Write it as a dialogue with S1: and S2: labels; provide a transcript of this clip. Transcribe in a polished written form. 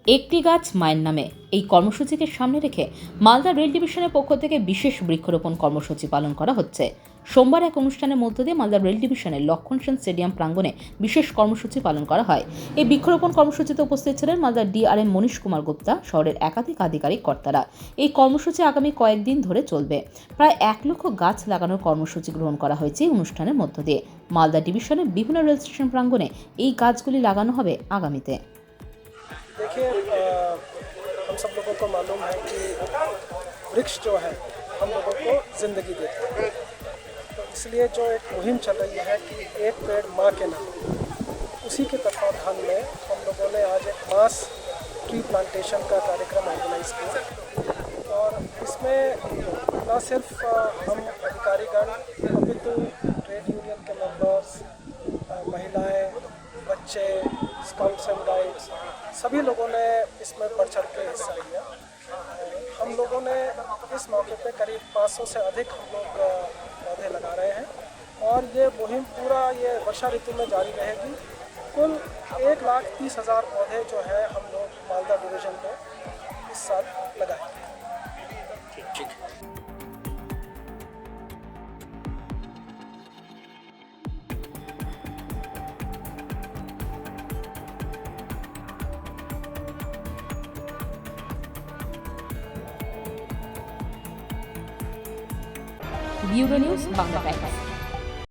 S1: একটি গাছ মায়ের নামে এই কর্মসূচিকে সামনে রেখে মালদা রেল ডিভিশনের পক্ষ থেকে বিশেষ বৃক্ষরোপণ কর্মসূচি পালন করা হচ্ছে। সোমবার এক অনুষ্ঠানের মধ্য দিয়ে মালদা রেল ডিভিশনের লক্ষণ সেন স্টেডিয়াম প্রাঙ্গণে বিশেষ কর্মসূচি পালন করা হয়। এই বৃক্ষরোপণ কর্মসূচিতে উপস্থিত ছিলেন মালদার ডিআরএম মনীশ কুমার গুপ্তা, শহরের একাধিক আধিকারিক কর্তারা। এই কর্মসূচি আগামী কয়েকদিন ধরে চলবে। প্রায় 1 লক্ষ গাছ লাগানোর কর্মসূচি গ্রহণ করা হয়েছে এই অনুষ্ঠানের মধ্য দিয়ে। মালদা ডিভিশনের বিভিন্ন রেল স্টেশন প্রাঙ্গণে এই গাছগুলি লাগানো হবে আগামীতে।
S2: देखिए, हम सब लोगों को मालूम है कि वृक्ष जो है हम लोगों को ज़िंदगी देता है। तो इसलिए जो एक मुहिम चल रही है कि एक पेड़ माँ के नाम, उसी के तत्वावधान में हम लोगों ने आज एक मास ट्री प्लांटेशन का कार्यक्रम ऑर्गेनाइज किया। और इसमें न सिर्फ हम अधिकारीगण अपितु ट्रेड यूनियन के मेंबर्स, महिलाएं, बच्चे, स्काउट्स एंड गाइड्स, सभी लोगों ने इसमें बढ़ चढ़ के हिस्सा लिया। हम लोगों ने इस मौके पे करीब 500 से अधिक हम लोग पौधे लगा रहे हैं और ये मुहिम पूरा ये वर्षा ऋतु में जारी रहेगी। कुल 1,30,000 पौधे जो है हम लोग मालदा डिवीज़न में इस साल लगाएंगे।
S1: Bureau news Bangla Times.